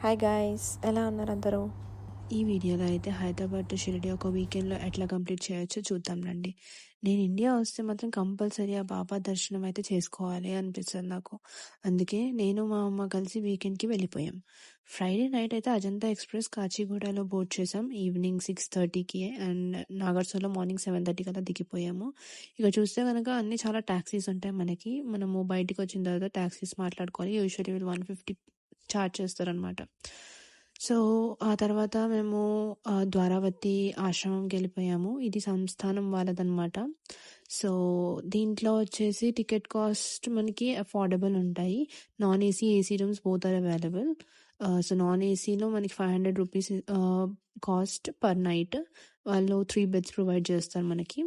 Hi guys, ఎలా ఉన్నారు అందరూ? ఈ వీడియోలో అయితే హైదరాబాద్ టు షిరిడి ఒక వీకెండ్లో ఎట్లా కంప్లీట్ చేయొచ్చో చూద్దాం రండి. నేను ఇండియా వస్తే మాత్రం కంపల్సరీ ఆ బాబా దర్శనం అయితే చేసుకోవాలి అనిపిస్తుంది నాకు. అందుకే నేను మా అమ్మ కలిసి వీకెండ్కి వెళ్ళిపోయాం. ఫ్రైడే నైట్ అయితే అజంతా ఎక్స్ప్రెస్ కాచిగూడలో బోర్డ్ చేసాం ఈవినింగ్ 6:30కి అండ్ నాగర్సోలో మార్నింగ్ 7:30 కల్లా దిగిపోయాము. ఇక చూస్తే కనుక అన్ని చాలా ట్యాక్సీస్ ఉంటాయి మనకి. మనము బయటికి వచ్చిన తర్వాత ట్యాక్సీస్ మాట్లాడుకోవాలి. యూజువల్లీ 150 ఛార్జ్ చేస్తారనమాట. సో ఆ తర్వాత మేము ద్వారావతి ఆశ్రమంకి వెళ్ళిపోయాము. ఇది సంస్థానం వాళ్ళదనమాట. సో దీంట్లో వచ్చేసి టికెట్ కాస్ట్ మనకి అఫోర్డబుల్ ఉంటాయి. Non AC, AC rooms both are available. So non ఏసీలో మనకి 500 రూపీస్ కాస్ట్ పర్ నైట్. వాళ్ళు 3 బెడ్స్ ప్రొవైడ్ చేస్తారు మనకి.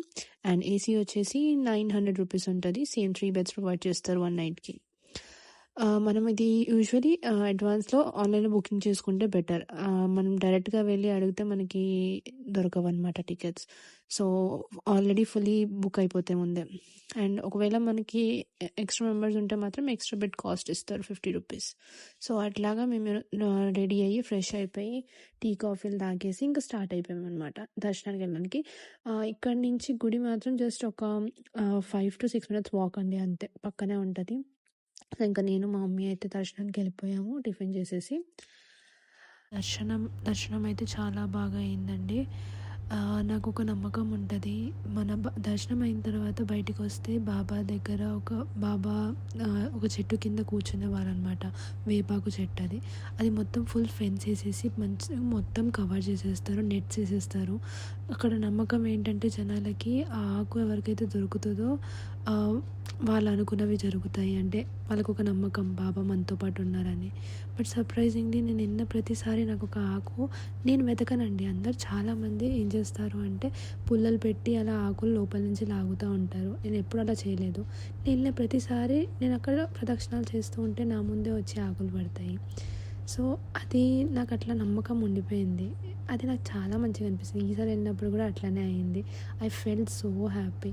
అండ్ ఏసీ వచ్చేసి 900 రూపీస్ ఉంటుంది. సేమ్ 3 బెడ్స్ ప్రొవైడ్ చేస్తారు 1 నైట్కి. మనం ఇది యూజువలీ అడ్వాన్స్లో ఆన్లైన్లో బుకింగ్ చేసుకుంటే బెటర్. మనం డైరెక్ట్గా వెళ్ళి అడిగితే మనకి దొరకవు అనమాట tickets. So already fully book అయిపోతాయి ముందే. అండ్ ఒకవేళ మనకి ఎక్స్ట్రా మెంబర్స్ ఉంటే మాత్రం ఎక్స్ట్రా బెడ్ కాస్ట్ ఇస్తారు 50 రూపీస్. సో అట్లాగా మేము రెడీ అయ్యి ఫ్రెష్ అయిపోయి టీ కాఫీలు తాగేసి ఇంకా స్టార్ట్ అయిపోయాం అనమాట దర్శనానికి వెళ్ళడానికి. ఇక్కడి నుంచి గుడి మాత్రం జస్ట్ ఒక 5 to 6 minutes వాక్ అండి, అంతే, పక్కనే ఉంటుంది. ఇంకా నేను మా మమ్మీ అయితే దర్శనానికి వెళ్ళిపోయాము టిఫిన్ చేసేసి. దర్శనం అయితే చాలా బాగా అయిందండి. నాకు ఒక నమ్మకం ఉంటుంది, మన దర్శనం అయిన తర్వాత బయటికి వస్తే బాబా దగ్గర ఒక చెట్టు కింద కూర్చునేవారు అనమాట. వేపాకు చెట్టు అది మొత్తం ఫుల్ ఫెన్స్ వేసేసి మంచి మొత్తం కవర్ చేసేస్తారు, నెట్స్ వేసేస్తారు. అక్కడ నమ్మకం ఏంటంటే జనాలకి ఆ ఆకు ఎవరికైతే దొరుకుతుందో వాళ్ళు అనుకున్నవి జరుగుతాయి. అంటే వాళ్ళకు ఒక నమ్మకం బాబా మనతో పాటు ఉన్నారని. బట్ సర్ప్రైజింగ్లీ నేను విన్న ప్రతిసారి నాకు ఒక ఆకు నేను వెతకనండి. అందరు చాలామంది ఏం చేస్తారు అంటే పుల్లలు పెట్టి అలా ఆకులు లోపల నుంచి లాగుతూ ఉంటారు. నేను ఎప్పుడు అలా చేయలేదు. నేను వెళ్ళిన ప్రతిసారి నేను అక్కడ ప్రదక్షిణాలు చేస్తూ ఉంటే నా ముందే వచ్చి ఆకులు పడతాయి. సో అది నాకు అట్లా నమ్మకం ఉండిపోయింది. అది నాకు చాలా మంచిగా అనిపిస్తుంది. ఈసారి వెళ్ళినప్పుడు కూడా అట్లానే అయింది. I felt so happy.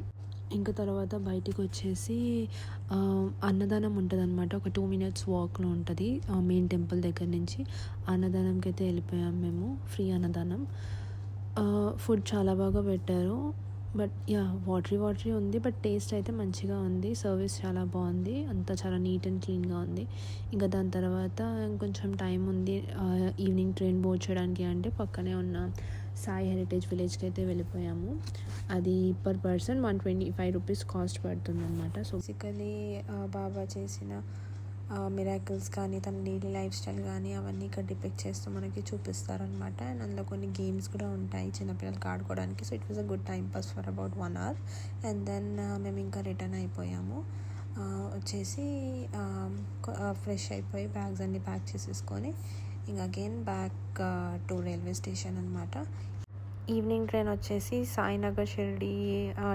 ఇంకా తర్వాత బయటికి వచ్చేసి అన్నదానం ఉంటుంది అనమాట. ఒక 2 minutes వాక్లో ఉంటుంది మెయిన్ టెంపుల్ దగ్గర నుంచి. అన్నదానంకి అయితే వెళ్ళిపోయాం మేము. ఫ్రీ అన్నదానం. ఫుడ్ చాలా బాగా పెట్టారు. బట్ వాటరీ ఉంది. బట్ టేస్ట్ అయితే మంచిగా ఉంది. సర్వీస్ చాలా బాగుంది. అంతా చాలా నీట్ అండ్ క్లీన్గా ఉంది. ఇంకా దాని తర్వాత ఇంకొంచెం టైం ఉంది ఈవినింగ్ ట్రైన్ బోర్డ్ చేయడానికి అంటే పక్కనే ఉన్న సాయి హెరిటేజ్ విలేజ్కి అయితే వెళ్ళిపోయాము. అది పర్ పర్సన్ 125 రూపీస్ కాస్ట్ పడుతుంది అనమాట. సో బేసికలీ బాబా చేసిన మిరాకిల్స్ కానీ తన డైలీ లైఫ్ స్టైల్ కానీ అవన్నీ ఇక్కడ డిపెక్ట్ చేస్తూ మనకి చూపిస్తారనమాట. అండ్ అందులో కొన్ని గేమ్స్ కూడా ఉంటాయి చిన్నపిల్లలకి ఆడుకోవడానికి. So it was a good time pass for about 1 hour. And then మేము ఇంకా రిటర్న్ అయిపోయాము. వచ్చేసి ఫ్రెష్ అయిపోయి బ్యాగ్స్ అన్నీ ప్యాక్ చేసేసుకొని ఇంకా again back to railway station అనమాట. ఈవినింగ్ ట్రైన్ వచ్చేసి సాయినగర్ షిరిడి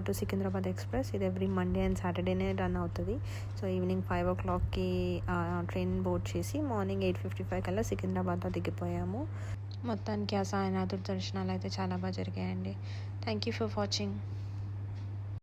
టు సికింద్రాబాద్ ఎక్స్ప్రెస్. ఇది ఎవ్రీ మండే అండ్ సాటర్డేనే రన్ అవుతుంది. సో ఈవినింగ్ 5 o'clockకి ట్రైన్ బోర్డ్ చేసి మార్నింగ్ 8:55 కల్లా సికింద్రాబాద్లో దిగిపోయాము. మొత్తానికి ఆ సాయినాథుడి దర్శనాలు అయితే చాలా బాగా జరిగాయండి. Thank you for watching.